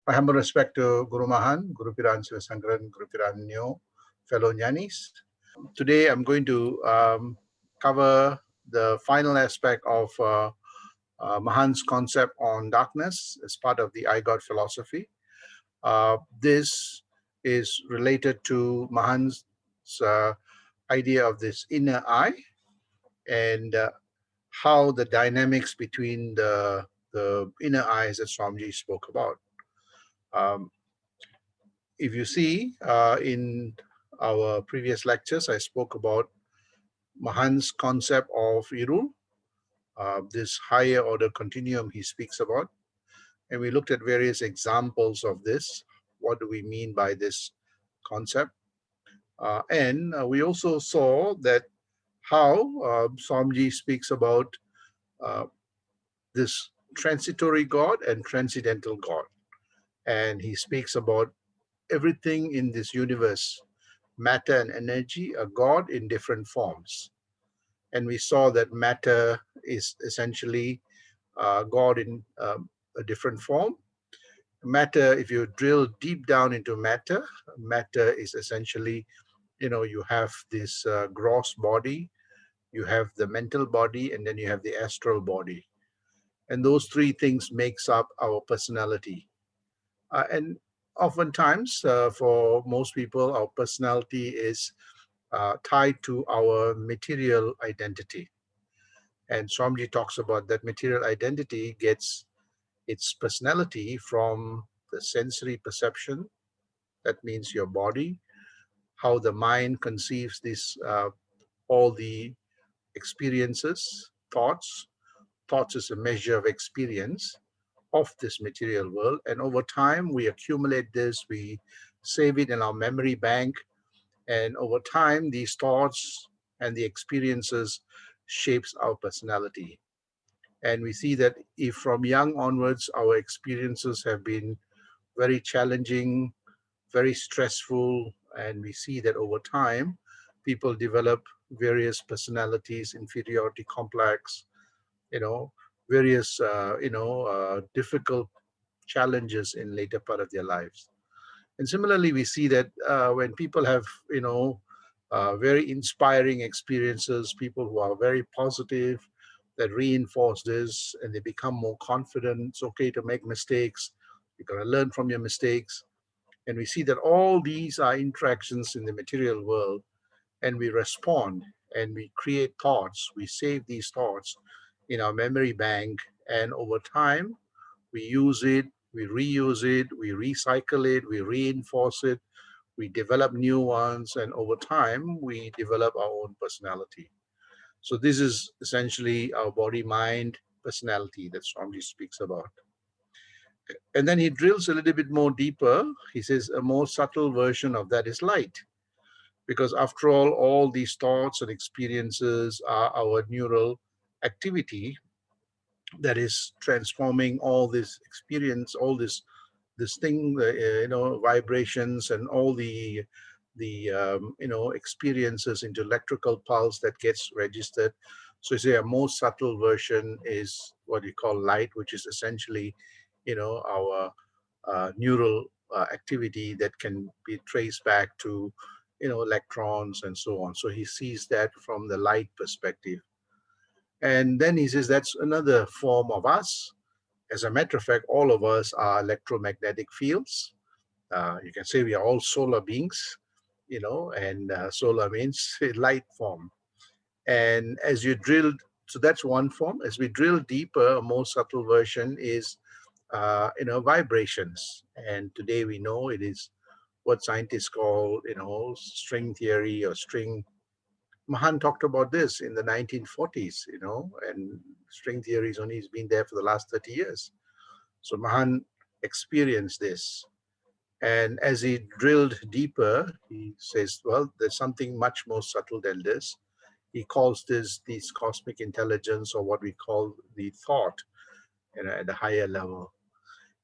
My humble respect to Guru Mahan, Guru Piran Sivasangran, Guru Piran Nyo, fellow Jnanis. Today I'm going to cover the final aspect of Mahan's concept on darkness as part of the I God philosophy. This is related to Mahan's uh, idea of this inner eye and how the dynamics between the inner eyes that Swamiji spoke about. Um, if you see in our previous lectures, I spoke about Mahan's concept of Erul, this higher order continuum he speaks about. And we looked at various examples of this. What do we mean by this concept? And we also saw that how Swamiji speaks about uh, this transitory God and transcendental God. And he speaks about everything in this universe, matter and energy, are God in different forms. And we saw that matter is essentially God in a different form. Matter, if you drill deep down into matter, matter is essentially, you have this gross body, you have the mental body, and then you have the astral body. And those three things makes up our personality. And oftentimes, for most people, our personality is tied to our material identity. And Swamiji talks about that material identity gets its personality from the sensory perception. That means your body, how the mind conceives this, all the experiences, thoughts. Thoughts is a measure of experience of this material world. And over time, we accumulate this, we save it in our memory bank. And over time, these thoughts and the experiences shapes our personality. And we see that if from young onwards, our experiences have been very challenging, very stressful, and we see that over time, people develop various personalities, inferiority complex, you know, various, difficult challenges in later part of their lives. And similarly, we see that when people have, very inspiring experiences, people who are very positive, that reinforce this and they become more confident. It's okay to make mistakes. You got to learn from your mistakes. And we see that all these are interactions in the material world, and we respond and we create thoughts. We save these thoughts in our memory bank, and over time, we use it, we reuse it, we recycle it, we reinforce it, we develop new ones, and over time, we develop our own personality. So this is essentially our body, mind, personality that Swamiji speaks about. And then he drills a little bit more deeper. He says a more subtle version of that is light. Because after all these thoughts and experiences are our neural activity that is transforming all this experience, all this thing, vibrations and all the experiences into electrical pulse that gets registered. So you say a more subtle version is what you call light, which is essentially, our neural activity that can be traced back to, electrons and so on. So he sees that from the light perspective. And then he says that's another form of us. As a matter of fact, all of us are electromagnetic fields. You can say we are all solar beings, and solar means light form. And as you drill, so that's one form. As we drill deeper, a more subtle version is, vibrations. And today we know it is what scientists call, string theory or string. Mahan talked about this in the 1940s, and string theory has only been there for the last 30 years. So Mahan experienced this. And as he drilled deeper, he says, well, there's something much more subtle than this. He calls this cosmic intelligence, or what we call the thought, at a higher level.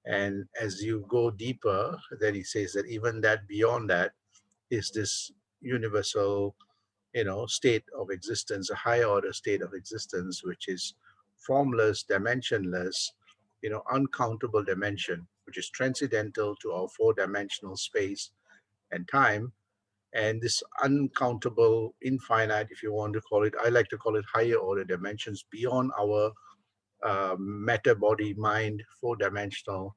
And as you go deeper, then he says that even that beyond that is this universal, state of existence, a higher order state of existence, which is formless, dimensionless, uncountable dimension. which is transcendental to our four-dimensional space and time, and this uncountable, infinite, if you want to call it, I like to call it higher order dimensions beyond our matter, body, mind, four-dimensional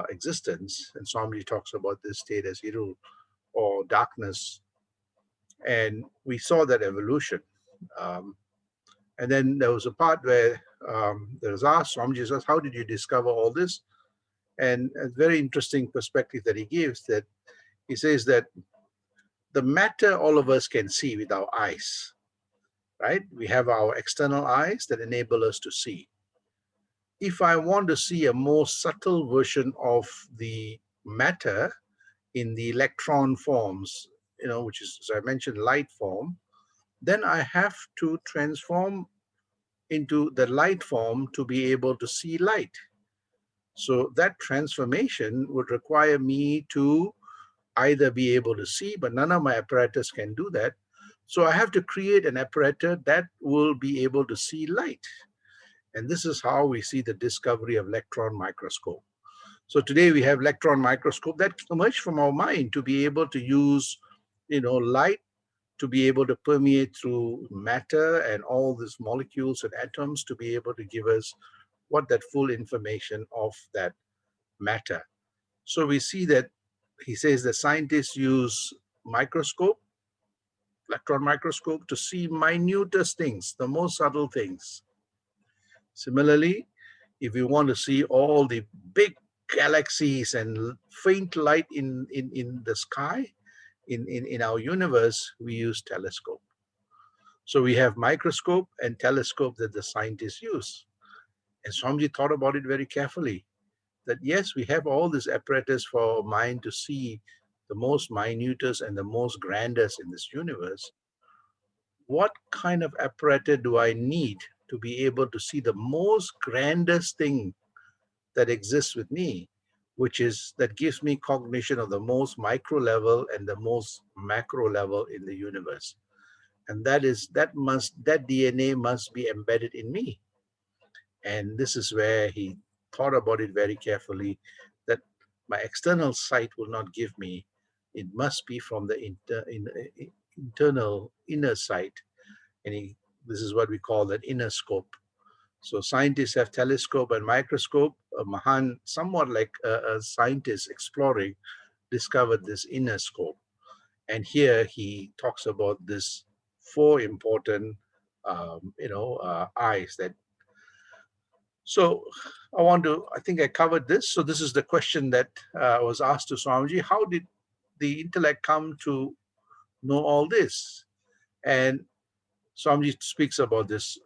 existence. And Swamiji talks about this state as Erul, or darkness. And we saw that evolution. Um, and then there was a part where there was asked, Swamiji says, how did you discover all this? And a very interesting perspective that he gives, that he says that the matter all of us can see with our eyes, right? We have our external eyes that enable us to see. If I want to see a more subtle version of the matter in the electron forms, which is, as I mentioned, light form, then I have to transform into the light form to be able to see light. So that transformation would require me to either be able to see, but none of my apparatus can do that. So I have to create an apparatus that will be able to see light. And this is how we see the discovery of electron microscope. So today we have electron microscope that emerged from our mind to be able to use, light to be able to permeate through matter and all these molecules and atoms to be able to give us what that full information of that matter. So we see that he says that scientists use microscope, electron microscope, to see minutest things, the most subtle things. Similarly, if you want to see all the big galaxies and faint light in the sky, in our universe, we use telescope. So we have microscope and telescope that the scientists use. And Swamiji thought about it very carefully, that yes, we have all this apparatus for our mind to see the most minutest and the most grandest in this universe. What kind of apparatus do I need to be able to see the most grandest thing that exists with me, which is that gives me cognition of the most micro level and the most macro level in the universe? And that DNA must be embedded in me. And this is where he thought about it very carefully, that my external sight will not give me. It must be from the internal inner sight. And this is what we call that inner scope. So scientists have telescope and microscope. Mahan, somewhat like a scientist exploring, discovered this inner scope. And here he talks about this four important, eyes that. So I think I covered this. So this is the question that was asked to Swamiji. How did the intellect come to know all this? And Swamiji speaks about this,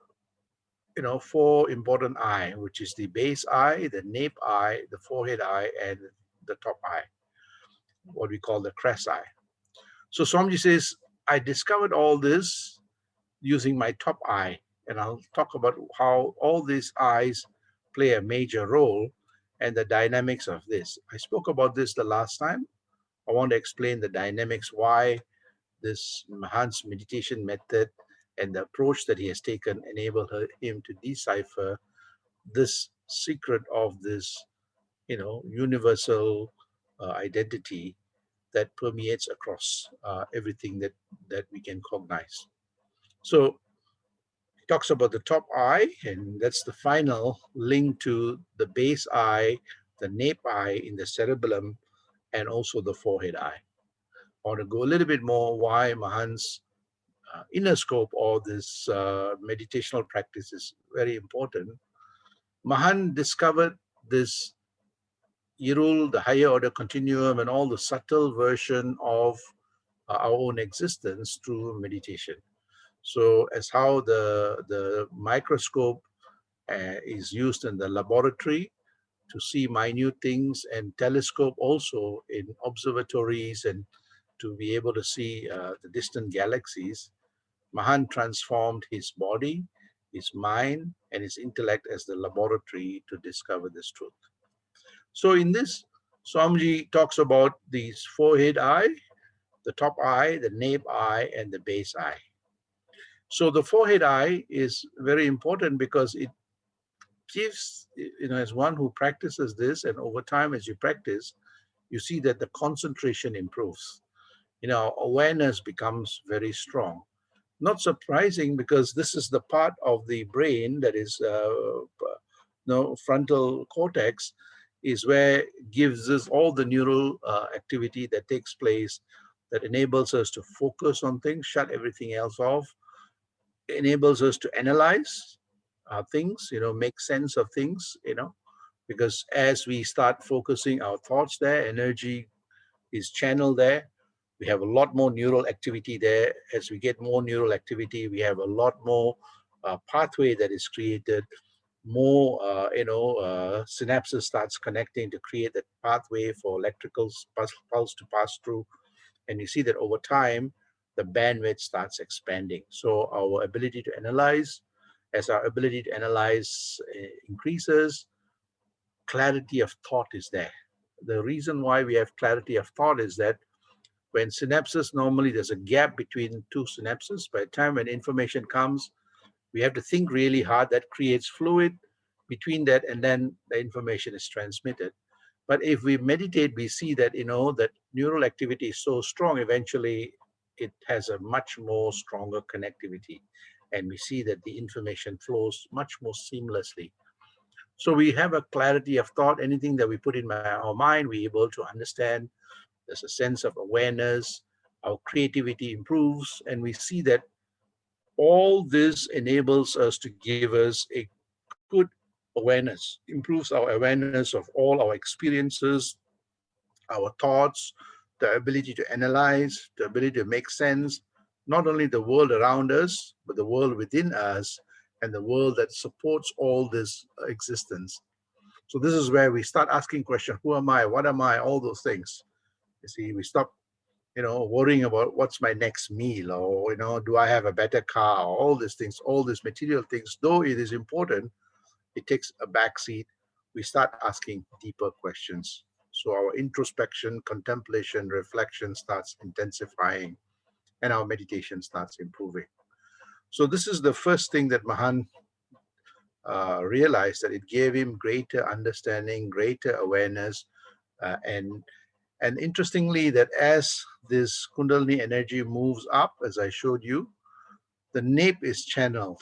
four important eye, which is the base eye, the nape eye, the forehead eye, and the top eye, what we call the crest eye. So Swamiji says, I discovered all this using my top eye, and I'll talk about how all these eyes play a major role and the dynamics of this. I spoke about this the last time. I want to explain the dynamics, why this Mahan's meditation method and the approach that he has taken enable him to decipher this secret of this, universal identity that permeates across everything that we can cognize. So he talks about the top eye, and that's the final link to the base eye, the nape eye in the cerebellum, and also the forehead eye. I want to go a little bit more why Mahan's inner scope or this meditational practice is very important. Mahan discovered this Erul, the higher order continuum, and all the subtle version of our own existence through meditation. So as how the microscope is used in the laboratory to see minute things, and telescope also in observatories and to be able to see the distant galaxies, Mahan transformed his body, his mind, and his intellect as the laboratory to discover this truth. So in this, Swamiji talks about these forehead eye, the top eye, the nape eye, and the base eye. So the forehead eye is very important because it gives, as one who practices this, and over time as you practice, you see that the concentration improves. Awareness becomes very strong. Not surprising, because this is the part of the brain that is, frontal cortex, is where gives us all the neural activity that takes place, that enables us to focus on things, shut everything else off, enables us to analyze things, make sense of things, because as we start focusing our thoughts there, energy is channeled there. We have a lot more neural activity there. As we get more neural activity, we have a lot more pathway that is created. More, synapses starts connecting to create that pathway for electrical pulse to pass through. And you see that over time, the bandwidth starts expanding. So our ability to analyze, as our ability to analyze increases, clarity of thought is there. The reason why we have clarity of thought is that when synapses, normally there's a gap between two synapses. By the time when information comes, we have to think really hard. That creates fluid between that, and then the information is transmitted. But if we meditate, we see that, that neural activity is so strong, eventually it has a much more stronger connectivity. And we see that the information flows much more seamlessly. So we have a clarity of thought. Anything that we put in our mind, we're able to understand. There's a sense of awareness. Our creativity improves. And we see that all this enables us to give us a good awareness, improves our awareness of all our experiences, our thoughts, the ability to analyze, the ability to make sense, not only the world around us, but the world within us, and the world that supports all this existence. So this is where we start asking questions: who am I? What am I? All those things. You see, we stop, worrying about what's my next meal, or, do I have a better car, or all these things, all these material things. Though it is important, it takes a backseat. We start asking deeper questions. So our introspection, contemplation, reflection starts intensifying, and our meditation starts improving. So this is the first thing that Mahan realized, that it gave him greater understanding, greater awareness, and interestingly, that as this Kundalini energy moves up, as I showed you, the nape is channeled,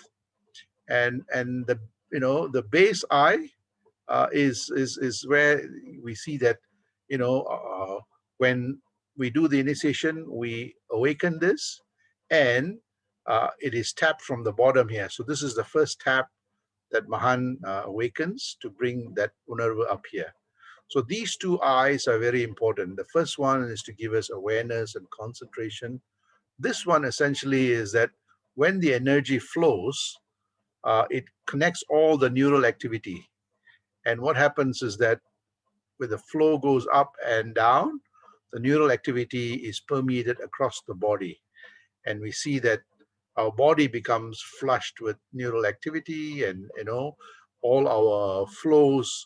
and the base eye is where we see that, when we do the initiation, we awaken this, and it is tapped from the bottom here. So this is the first tap that Mahan awakens to bring that Unarva up here. So these two eyes are very important. The first one is to give us awareness and concentration. This one essentially is that when the energy flows, it connects all the neural activity. And what happens is that when the flow goes up and down, the neural activity is permeated across the body. And we see that our body becomes flushed with neural activity, and, all our flows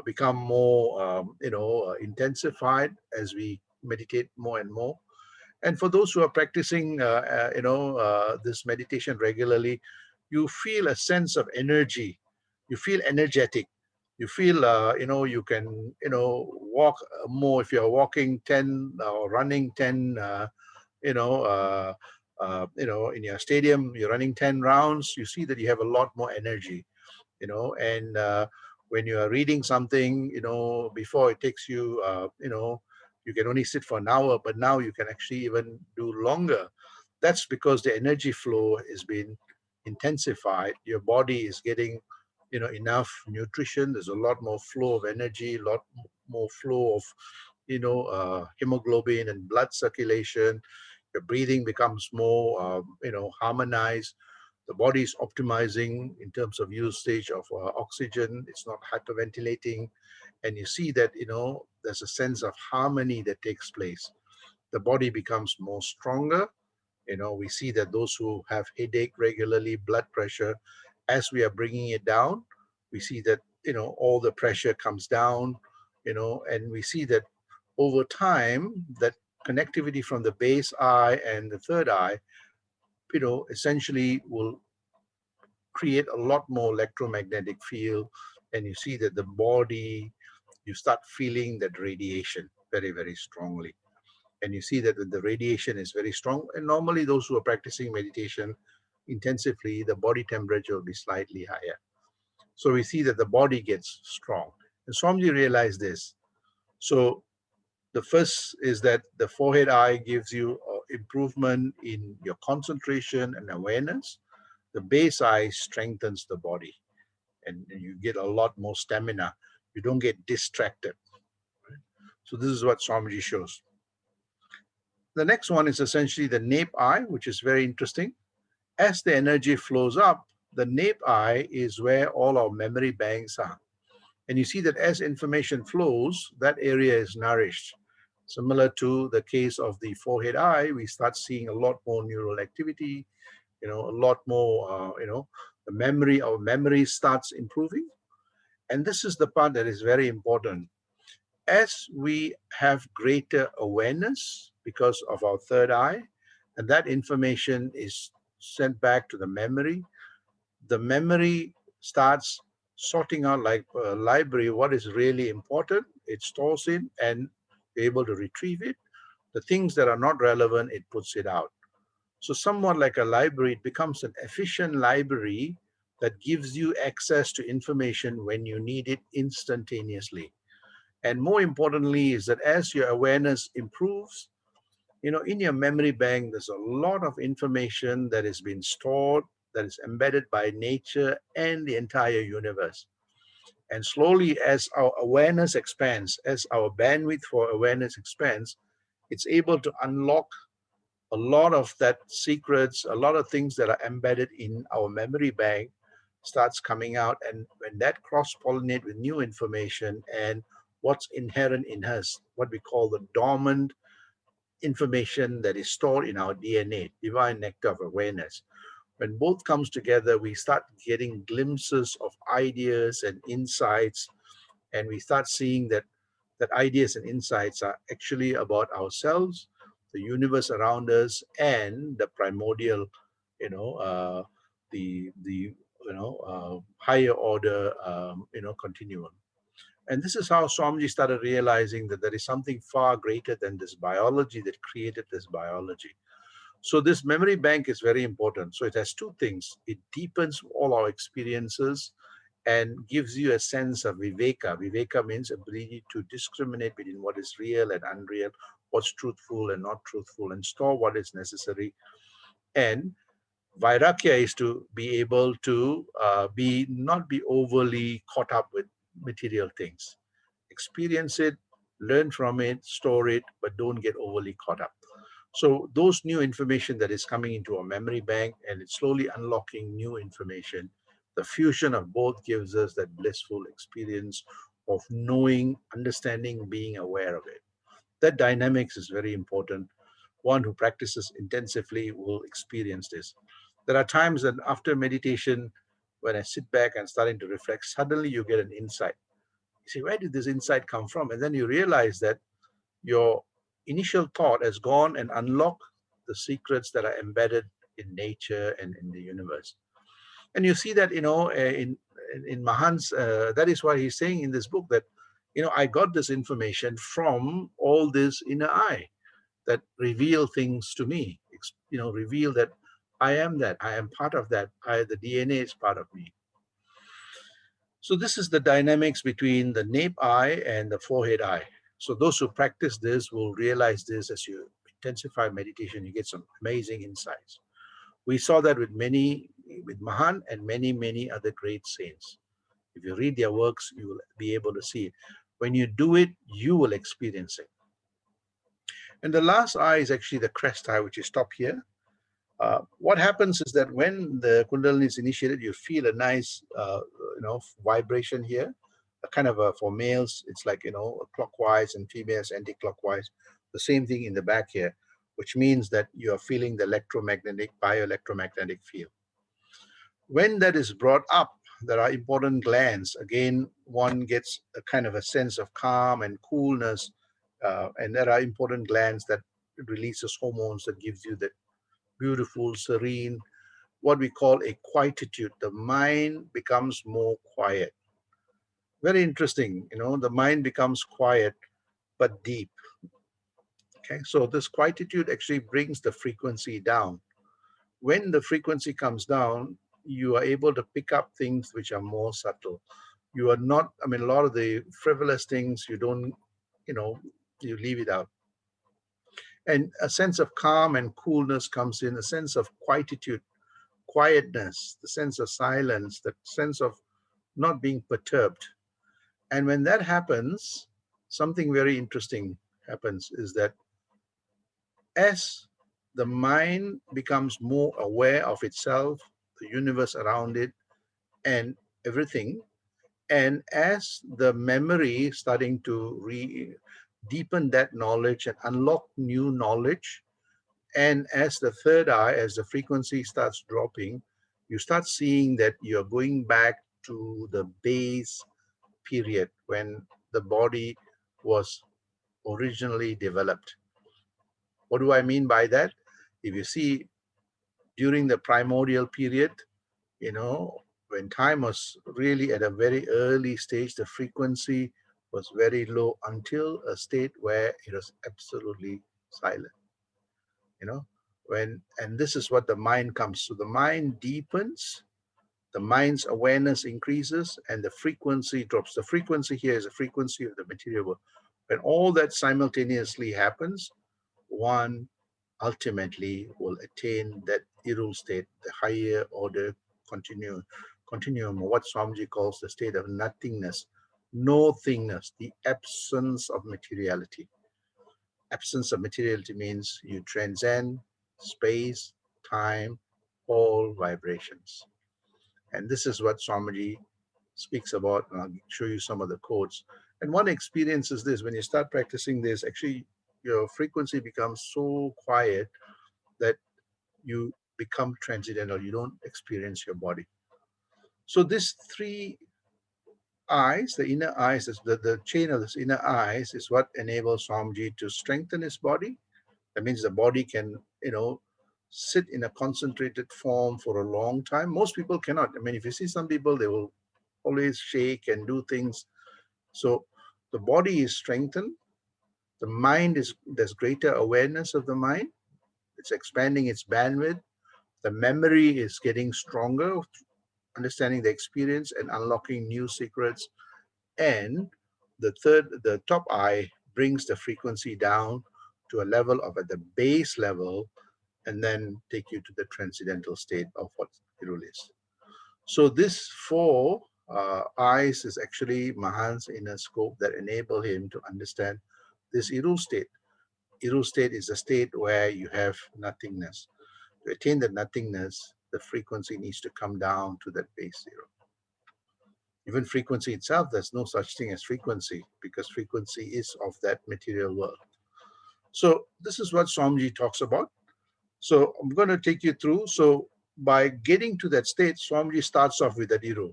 become more, intensified as we meditate more and more. And for those who are practicing, this meditation regularly, you feel a sense of energy. You feel energetic. You feel, you can, walk more. If you're walking 10 or running 10, you know, uh, in your stadium, you're running 10 rounds, you see that you have a lot more energy, and when you are reading something, before it takes you, you can only sit for an hour, but now you can actually even do longer. That's because the energy flow has been intensified. Your body is getting, enough nutrition. There's a lot more flow of energy, a lot more flow of, hemoglobin and blood circulation. Your breathing becomes more, harmonized. The body is optimizing in terms of usage of oxygen. It's not hyperventilating. And you see that, there's a sense of harmony that takes place. The body becomes more stronger. We see that those who have headache regularly, blood pressure, as we are bringing it down, we see that, all the pressure comes down, and we see that over time, that connectivity from the base eye and the third eye, essentially will create a lot more electromagnetic field, and you see that the body, you start feeling that radiation very, very strongly. And you see that when the radiation is very strong, and normally those who are practicing meditation intensively, the body temperature will be slightly higher. So we see that the body gets strong. And Swamiji realized this. So the first is that the forehead eye gives you improvement in your concentration and awareness. The base eye strengthens the body, and you get a lot more stamina. You don't get distracted. So this is what Swamiji shows. The next one is essentially the nape eye, which is very interesting. As the energy flows up, the nape eye is where all our memory banks are. And you see that as information flows, that area is nourished. Similar to the case of the forehead eye, we start seeing a lot more neural activity, a lot more, our memory starts improving. And this is the part that is very important. As we have greater awareness because of our third eye, and that information is sent back to the memory starts sorting out like a library what is really important. It stores it and you're able to retrieve it. The things that are not relevant, it puts it out. So somewhat like a library, it becomes an efficient library that gives you access to information when you need it instantaneously. And more importantly is that as your awareness improves, in your memory bank, there's a lot of information that has been stored, that is embedded by nature and the entire universe. And slowly, as our awareness expands, as our bandwidth for awareness expands, it's able to unlock a lot of that secrets, a lot of things that are embedded in our memory bank starts coming out. And when that cross-pollinate with new information and what's inherent in us, what we call the dormant information that is stored in our DNA, divine nectar of awareness. When both comes together, we start getting glimpses of ideas and insights, and we start seeing that ideas and insights are actually about ourselves, the universe around us, and the primordial, the higher order, continuum. And this is how Swamiji started realizing that there is something far greater than this biology that created this biology. So this memory bank is very important. So it has two things. It deepens all our experiences and gives you a sense of viveka. Viveka means ability to discriminate between what is real and unreal, what's truthful and not truthful, and store what is necessary. And Vairagya is to be able to not be overly caught up with material things. Experience it, learn from it, store it, but don't get overly caught up. So those new information that is coming into our memory bank, and it's slowly unlocking new information. The fusion of both gives us that blissful experience of knowing, understanding, being aware of it. That dynamics is very important. One who practices intensively will experience this. There are times that after meditation, when I sit back and starting to reflect, suddenly you get an insight. You say, where did this insight come from? And then you realize that your initial thought has gone and unlocked the secrets that are embedded in nature and in the universe. And you see that, in Mahans, that is why he's saying in this book that, I got this information from all this inner eye that reveal things to me, reveal that I am part of that. The DNA is part of me. So this is the dynamics between the nape eye and the forehead eye. So those who practice this will realize this as you intensify meditation, you get some amazing insights. We saw that with Mahan and many, many other great saints. If you read their works, you will be able to see it. When you do it, you will experience it. And the last eye is actually the crest eye, which is top here. What happens is that when the Kundalini is initiated, you feel a nice, vibration here. A kind of for males, it's like, clockwise, and females anti-clockwise. The same thing in the back here, which means that you are feeling the bioelectromagnetic field. When that is brought up, there are important glands. Again, one gets a kind of a sense of calm and coolness, and there are important glands that releases hormones that gives you that beautiful, serene, what we call a quietude. The mind becomes more quiet. Very interesting, the mind becomes quiet but deep. Okay, so this quietude actually brings the frequency down. When the frequency comes down, you are able to pick up things which are more subtle. You are not, I mean, a lot of the frivolous things you don't, you know, you leave it out. And a sense of calm and coolness comes in, a sense of quietude, quietness, the sense of silence, the sense of not being perturbed. And when that happens, something very interesting happens is that as the mind becomes more aware of itself, the universe around it, and everything, and as the memory starting to deepen that knowledge and unlock new knowledge, and as the third eye, as the frequency starts dropping, you start seeing that you're going back to the base period when the body was originally developed. What do I mean by that? If you see during the primordial period, when time was really at a very early stage, the frequency was very low until a state where it was absolutely silent. You know, and this is what the mind comes. So the mind deepens, the mind's awareness increases, and the frequency drops. The frequency here is the frequency of the material world. When all that simultaneously happens, one ultimately will attain that Erul state, the higher order continuum, what Swamiji calls the state of nothingness, no thingness, the absence of materiality. Absence of materiality means you transcend space, time, all vibrations. And this is what Swamiji speaks about, and I'll show you some of the quotes. And one experience is this: when you start practicing this, actually your frequency becomes so quiet that you become transcendental. You don't experience your body. So these three eyes, the inner eyes, the chain of this inner eyes is what enables Swamiji to strengthen his body. That means the body can, sit in a concentrated form for a long time. Most people cannot. I mean, if you see some people, they will always shake and do things. So the body is strengthened. The mind there's greater awareness of the mind. It's expanding its bandwidth. The memory is getting stronger, understanding the experience and unlocking new secrets. And the top eye brings the frequency down to a level of at the base level, and then take you to the transcendental state of what Erul is. So this four eyes is actually Mahan's inner scope that enable him to understand this Erul state. Erul state is a state where you have nothingness. To attain the nothingness, the frequency needs to come down to that base zero. Even frequency itself, there's no such thing as frequency, because frequency is of that material world. So this is what Swamiji talks about. So I'm going to take you through. So by getting to that state, Swamiji starts off with that Erul.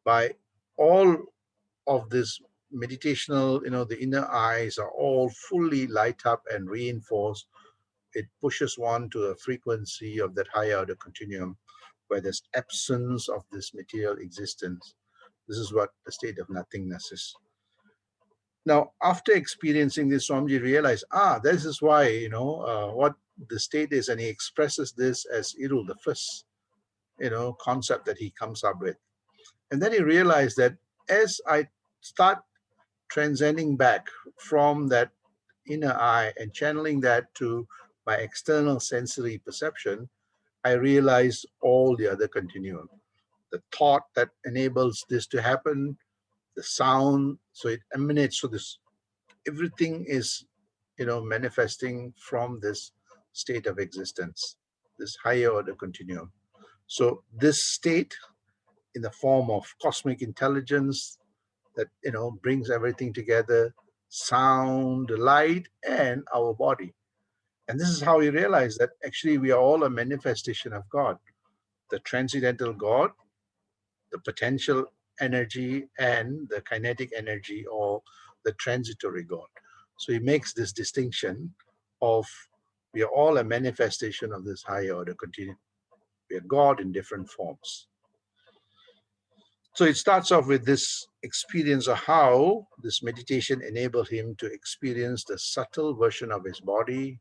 By all of this meditational, the inner eyes are all fully light up and reinforced. It pushes one to a frequency of that higher order continuum where there's absence of this material existence. This is what the state of nothingness is. Now, after experiencing this, Swamiji realized, this is why, what the state is, and he expresses this as Erul, the first, concept that he comes up with. And then he realized that as I start transcending back from that inner eye and channeling that to my external sensory perception, I realize all the other continuum. The thought that enables this to happen, the sound, so it emanates. So this everything is, manifesting from this state of existence, this higher order continuum. So this state, in the form of cosmic intelligence that brings everything together, sound, light, and our body. And this is how we realize that actually we are all a manifestation of God, the transcendental God, the potential energy, and the kinetic energy, or the transitory God. So he makes this distinction of we are all a manifestation of this higher order continuum. We are God in different forms. So it starts off with this experience of how this meditation enabled him to experience the subtle version of his body,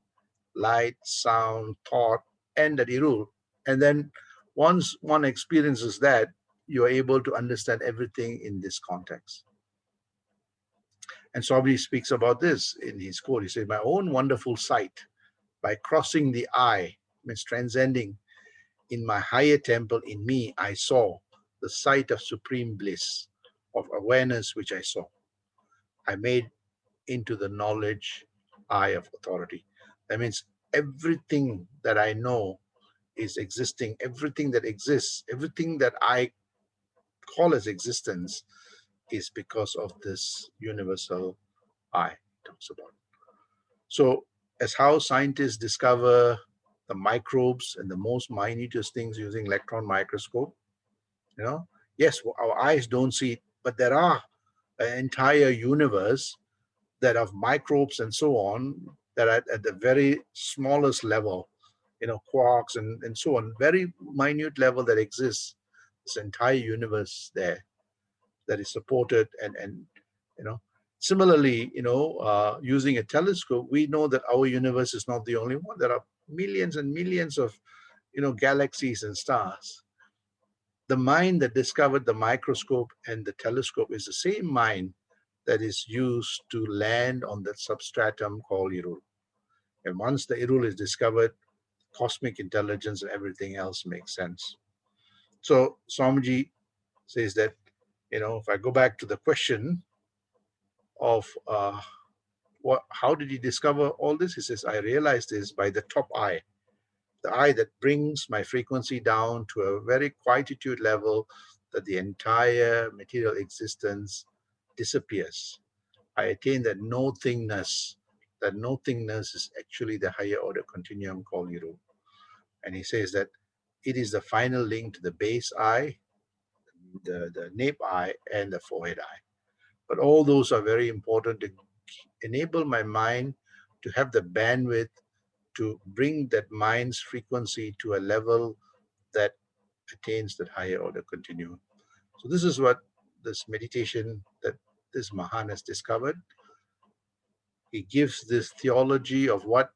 light, sound, thought, and that Erul. And then once one experiences that, you are able to understand everything in this context. And Swami speaks about this in his quote. He says, "My own wonderful sight, by crossing the eye, means transcending, in my higher temple in me, I saw the sight of supreme bliss, of awareness which I saw. I made into the knowledge eye of authority." That means everything that I know is existing, everything that exists, everything that I call as existence is because of this universal eye he talks about. So as how scientists discover the microbes and the most minutest things using electron microscope, yes, our eyes don't see it, but there are an entire universe that of microbes and so on that are at the very smallest level, quarks and so on, very minute level that exists, this entire universe there that is supported and similarly, using a telescope, we know that our universe is not the only one. There are millions and millions of, galaxies and stars. The mind that discovered the microscope and the telescope is the same mind that is used to land on that substratum called Erul. And once the Erul is discovered, cosmic intelligence and everything else makes sense. So Swamiji says that, if I go back to the question of how did he discover all this? He says, I realized this by the top eye, the eye that brings my frequency down to a very quietude level that the entire material existence disappears. I attain that no-thingness. That no-thingness is actually the higher order continuum called Erul. And he says that it is the final link to the base eye, the nape eye, and the forehead eye. But all those are very important to enable my mind to have the bandwidth to bring that mind's frequency to a level that attains that higher order continuum. So this is what this meditation that this Mahan has discovered. He gives this theology of what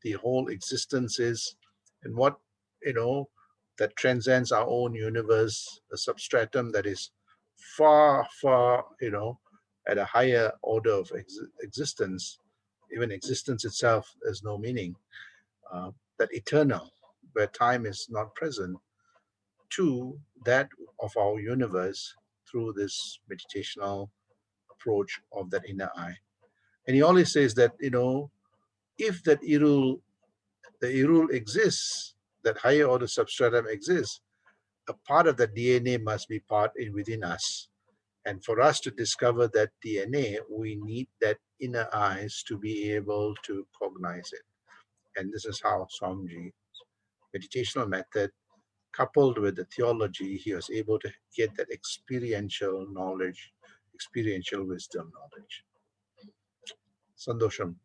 the whole existence is and what, that transcends our own universe, a substratum that is far, far, at a higher order of existence. Even existence itself has no meaning. That eternal, where time is not present, to that of our universe through this meditational approach of that inner eye. And he always says that, if that the Erul exists, that higher order substratum exists, a part of the DNA must be within us. And for us to discover that DNA, we need that inner eyes to be able to cognize it. And this is how Swamiji's meditational method, coupled with the theology, he was able to get that experiential knowledge, experiential wisdom knowledge. Sandosham.